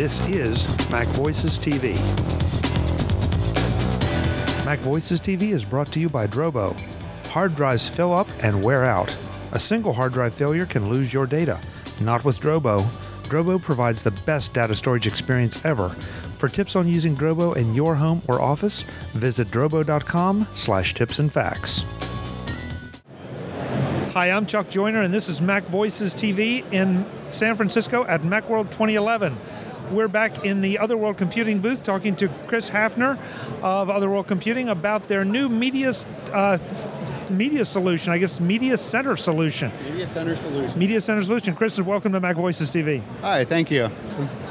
This is MacVoices TV. MacVoices TV is brought to you by Drobo. Hard drives fill up and wear out. A single hard drive failure can lose your data. Not with Drobo. Drobo provides the best data storage experience ever. For tips on using Drobo in your home or office, visit drobo.com/tips and facts. Hi, I'm Chuck Joyner, and this is MacVoices TV in San Francisco at Macworld 2011. We're back in the Otherworld Computing booth talking to Chris Haeffner of Otherworld Computing about their new media solution, I guess Media Center Solution. Media Center Solution. Media Center Solution. Chris, welcome to MacVoices TV. Hi, thank you.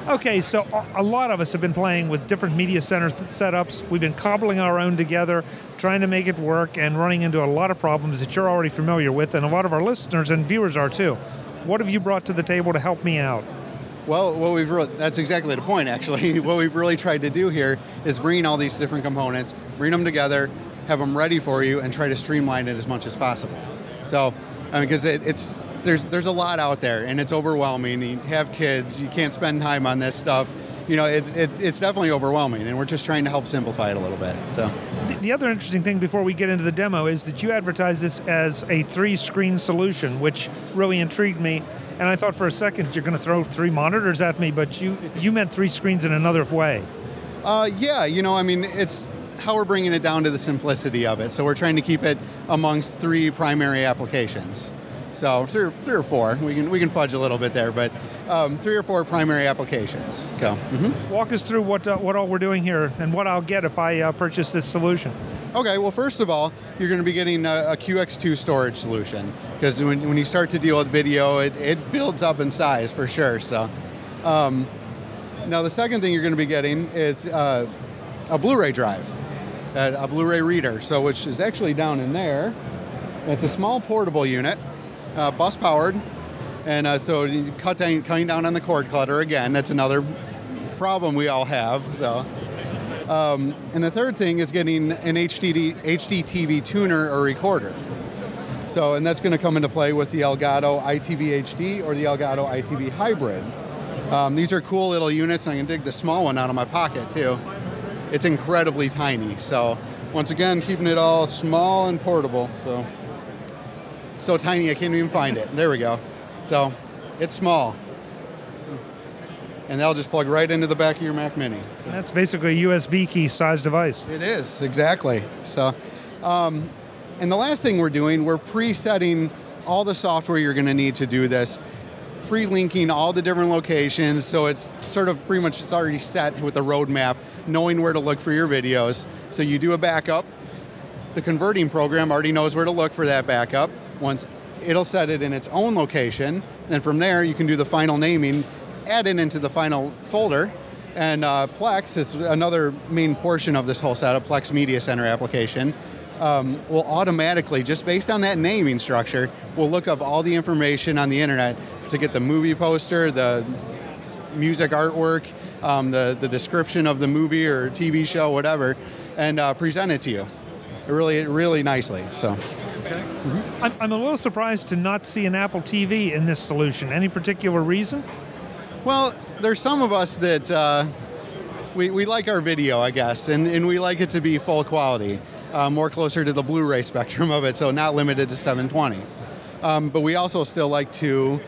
Okay, so a lot of us have been playing with different media center setups. We've been cobbling our own together, trying to make it work, and running into a lot of problems that you're already familiar with, and a lot of our listeners and viewers are too. What have you brought to the table to help me out? Well, that's exactly the point, actually. What we've really tried to do here is bring all these different components, bring them together, have them ready for you, and try to streamline it as much as possible. So, because there's a lot out there, and it's overwhelming. You have kids, you can't spend time on this stuff. You know, it's definitely overwhelming, and we're just trying to help simplify it a little bit. So, the other interesting thing before we get into the demo is that you advertise this as a 3-screen solution, which really intrigued me. And I thought for a second you're going to throw 3 monitors at me, but you meant 3 screens in another way. Yeah, it's how we're bringing it down to the simplicity of it. So we're trying to keep it amongst 3 primary applications. So 3 or 4, we can fudge a little bit there, but 3 or 4 primary applications. So walk us through what all we're doing here and what I'll get if I purchase this solution. Okay, well, first of all, you're going to be getting a QX2 storage solution, because when you start to deal with video, it builds up in size for sure. So, now the second thing you're going to be getting is a Blu-ray drive, a Blu-ray reader, so which is actually down in there. It's a small portable unit, bus powered, and so cutting down on the cord clutter again. That's another problem we all have. So. And the third thing is getting an HDTV tuner or recorder. So, and that's going to come into play with the Elgato ITV HD or the Elgato ITV Hybrid. These are cool little units. I can dig the small one out of my pocket too. It's incredibly tiny. So, once again, keeping it all small and portable. So tiny I can't even find it. There we go. So, it's small. And they'll just plug right into the back of your Mac Mini. So. That's basically a USB key size device. It is, exactly. So, and the last thing we're doing, we're pre-setting all the software you're going to need to do this, pre-linking all the different locations, so it's sort of pretty much it's already set with the roadmap, knowing where to look for your videos. So you do a backup. The converting program already knows where to look for that backup. Once it'll set it in its own location, then from there you can do the final naming, add it into the final folder, and Plex is another main portion of this whole setup. Plex Media Center application will automatically, just based on that naming structure, will look up all the information on the internet to get the movie poster, the music artwork, the description of the movie or TV show, whatever, and present it to you really nicely. So. Okay. I'm a little surprised to not see an Apple TV in this solution. Any particular reason? Well, there's some of us that we like our video, I guess, and we like it to be full quality, more closer to the Blu-ray spectrum of it, so not limited to 720. But we also still like to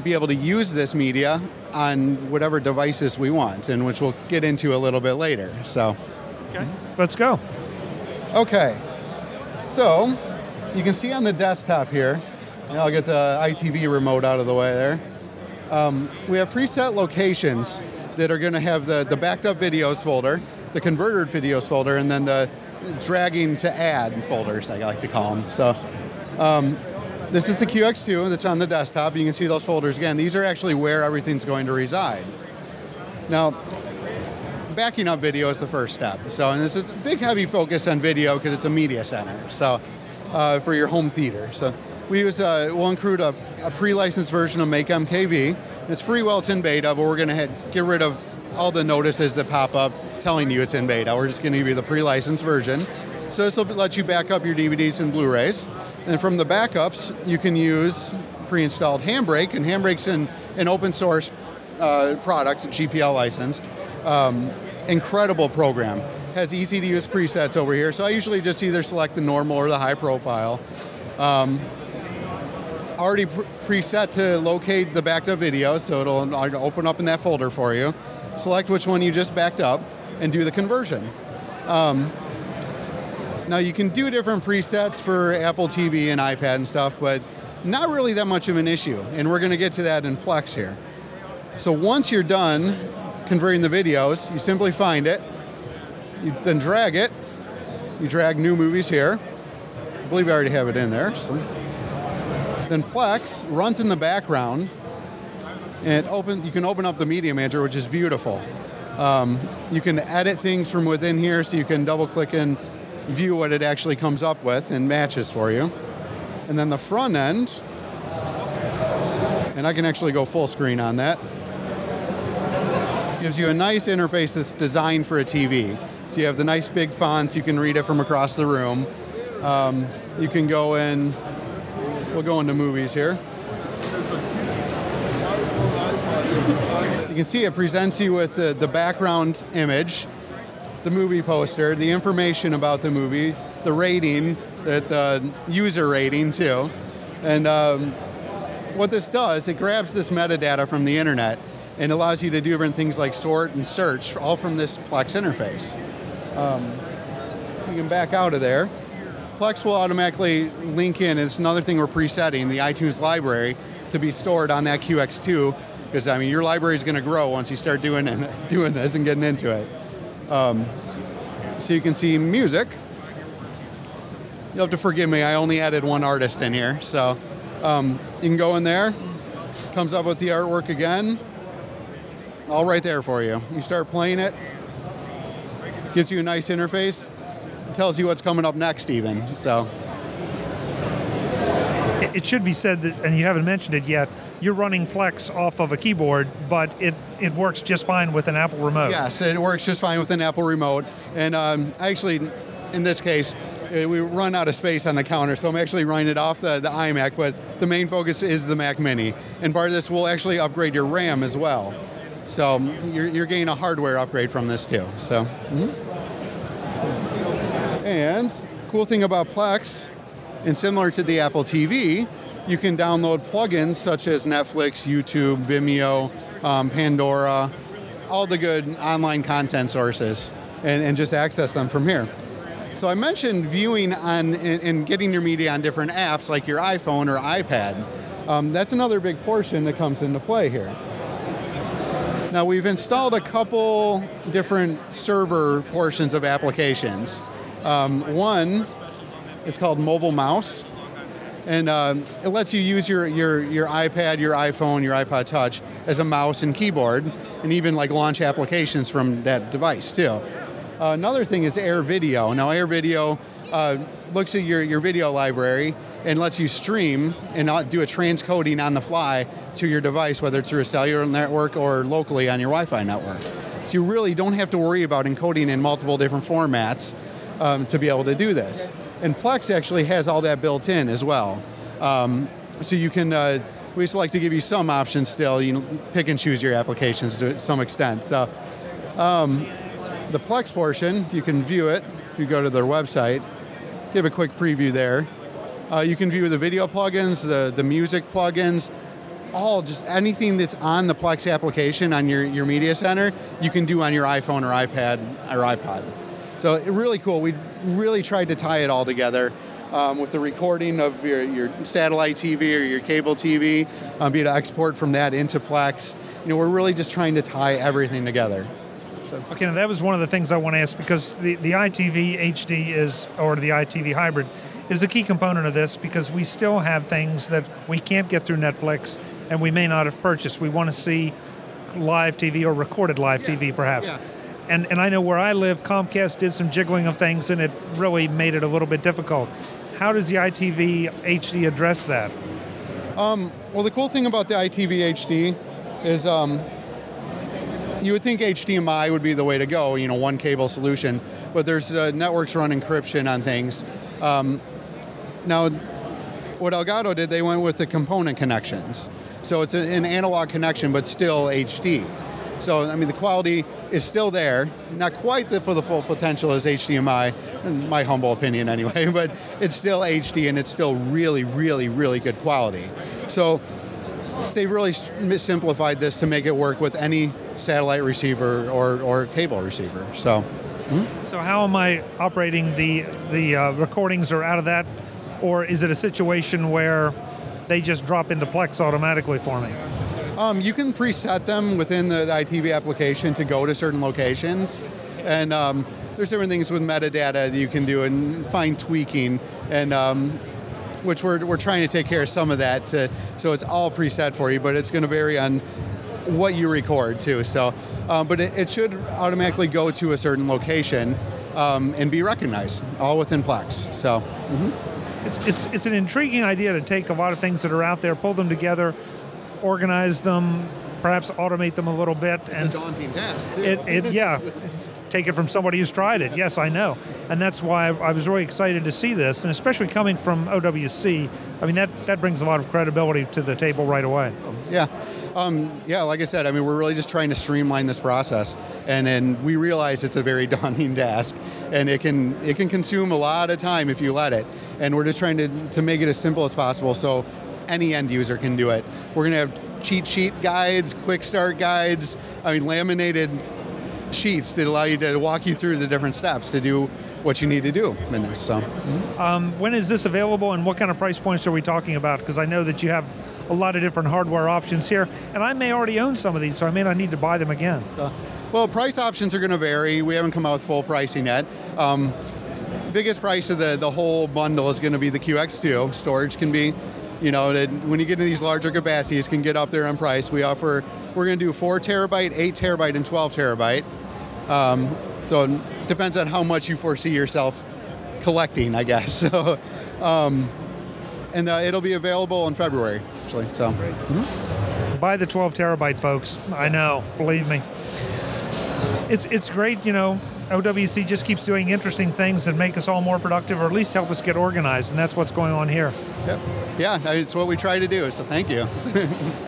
be able to use this media on whatever devices we want, and which we'll get into a little bit later. So, okay, let's go. Okay, so you can see on the desktop here, and I'll get the ITV remote out of the way there. We have preset locations that are going to have the backed up videos folder, the converted videos folder, and then the dragging to add folders, I like to call them. So this is the QX2 that's on the desktop. You can see those folders again. These are actually where everything's going to reside. Now, backing up video is the first step. So, and this is a big heavy focus on video because it's a media center. So for your home theater. So. We'll include a pre-licensed version of Make MKV. It's free while it's in beta, but we're going to get rid of all the notices that pop up telling you it's in beta. We're just going to give you the pre-licensed version. So this will let you back up your DVDs and Blu-rays. And from the backups, you can use pre-installed Handbrake, and Handbrake's an open source product, GPL license. Incredible program. Has easy to use presets over here. So I usually just either select the normal or the high profile. Already preset to locate the backed up video, so it'll open up in that folder for you. Select which one you just backed up and do the conversion. Now you can do different presets for Apple TV and iPad and stuff, but not really that much of an issue. And we're going to get to that in Plex here. So once you're done converting the videos, you simply find it, you then drag it, you drag new movies here. I believe I already have it in there. So. Then Plex runs in the background, and you can open up the Media Manager, which is beautiful. You can edit things from within here, so you can double click and view what it actually comes up with and matches for you. And then the front end, and I can actually go full screen on that, gives you a nice interface that's designed for a TV. So you have the nice big fonts, you can read it from across the room. You can go in, we'll go into movies here. You can see it presents you with the background image, the movie poster, the information about the movie, the rating, the user rating too. And what this does, it grabs this metadata from the internet and allows you to do different things like sort and search, all from this Plex interface. You can back out of there. Plex will automatically link in. It's another thing we're presetting, the iTunes library, to be stored on that QX2, because I mean your library is going to grow once you start doing this and getting into it. So you can see music. You'll have to forgive me, I only added one artist in here. So you can go in there, comes up with the artwork again, all right there for you. You start playing it, gives you a nice interface, tells you what's coming up next even. So it should be said that, and you haven't mentioned it yet, you're running Plex off of a keyboard, but it works just fine with an Apple remote. Yes, it works just fine with an Apple remote. And actually, in this case, we run out of space on the counter, so I'm actually running it off the iMac, but the main focus is the Mac Mini. And part of this will actually upgrade your RAM as well. So you're getting a hardware upgrade from this too. So, And cool thing about Plex, and similar to the Apple TV, you can download plugins such as Netflix, YouTube, Vimeo, Pandora, all the good online content sources, and just access them from here. So I mentioned viewing and getting your media on different apps like your iPhone or iPad. That's another big portion that comes into play here. Now we've installed a couple different server portions of applications. One is called Mobile Mouse, and it lets you use your iPad, your iPhone, your iPod Touch as a mouse and keyboard, and even like launch applications from that device too. Another thing is Air Video. Now Air Video looks at your video library and lets you stream and do a transcoding on the fly to your device, whether it's through a cellular network or locally on your Wi-Fi network. So you really don't have to worry about encoding in multiple different formats to be able to do this. And Plex actually has all that built in as well. So you can, we just like to give you some options still, you know, pick and choose your applications to some extent. So the Plex portion, you can view it if you go to their website. Give a quick preview there. You can view the video plugins, the music plugins, just anything that's on the Plex application on your media center, you can do on your iPhone or iPad or iPod. So really cool. We really tried to tie it all together with the recording of your satellite TV or your cable TV, be able to export from that into Plex. You know, we're really just trying to tie everything together. So. Okay, now that was one of the things I want to ask, because the iTV HD or the iTV Hybrid is a key component of this, because we still have things that we can't get through Netflix and we may not have purchased. We want to see live TV or recorded live TV perhaps. Yeah. And I know where I live, Comcast did some jiggling of things and it really made it a little bit difficult. How does the ITV HD address that? Well, the cool thing about the ITV HD is you would think HDMI would be the way to go, you know, one cable solution, but there's networks run encryption on things. Now, what Elgato did, they went with the component connections. So it's an analog connection, but still HD. So, I mean, the quality is still there, not quite for the full potential as HDMI, in my humble opinion anyway, but it's still HD and it's still really, really, really good quality. So they've really simplified this to make it work with any satellite receiver or cable receiver. So, So how am I operating the recordings are out of that, or is it a situation where they just drop into Plex automatically for me? You can preset them within the ITV application to go to certain locations, and there's different things with metadata that you can do and fine tweaking, and which we're trying to take care of some of that, so it's all preset for you, but it's going to vary on what you record too. So, but it should automatically go to a certain location and be recognized, all within Plex. So, it's an intriguing idea to take a lot of things that are out there, pull them together, organize them, perhaps automate them a little bit. It's a daunting task, too. Yeah. Take it from somebody who's tried it. Yes, I know. And that's why I was really excited to see this, and especially coming from OWC, I mean, that brings a lot of credibility to the table right away. Yeah. Yeah, like I said, I mean, we're really just trying to streamline this process, and then we realize it's a very daunting task, and it can consume a lot of time if you let it, and we're just trying to make it as simple as possible so any end user can do it. We're going to have cheat sheet guides, quick start guides, I mean, laminated sheets that allow you to walk you through the different steps to do what you need to do in this. So, when is this available, and what kind of price points are we talking about? Because I know that you have a lot of different hardware options here, and I may already own some of these, so I may not need to buy them again. So, well, price options are going to vary. We haven't come out with full pricing yet. The biggest price of the whole bundle is going to be the QX2. Storage can be, you know, when you get into these larger capacities, can get up there on price. We're going to do 4 terabyte, 8 terabyte, and 12 terabyte. So it depends on how much you foresee yourself collecting, I guess. So, and it'll be available in February, actually. So, Buy the 12 terabyte, folks. I know, believe me. It's great, you know. OWC just keeps doing interesting things that make us all more productive, or at least help us get organized, and that's what's going on here. Yep. Yeah, it's what we try to do, so thank you.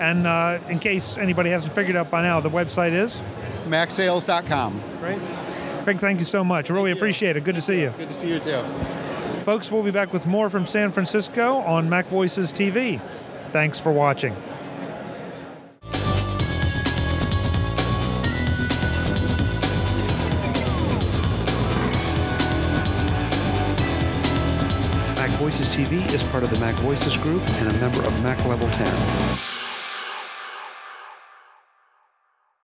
And in case anybody hasn't figured out by now, the website is? MacSales.com. Great. Craig, thank you so much. Really appreciate it. Good to see you. Good to see you, too. Folks, we'll be back with more from San Francisco on MacVoices TV. Thanks for watching. MacVoices TV is part of the MacVoices Group and a member of Mac Level 10.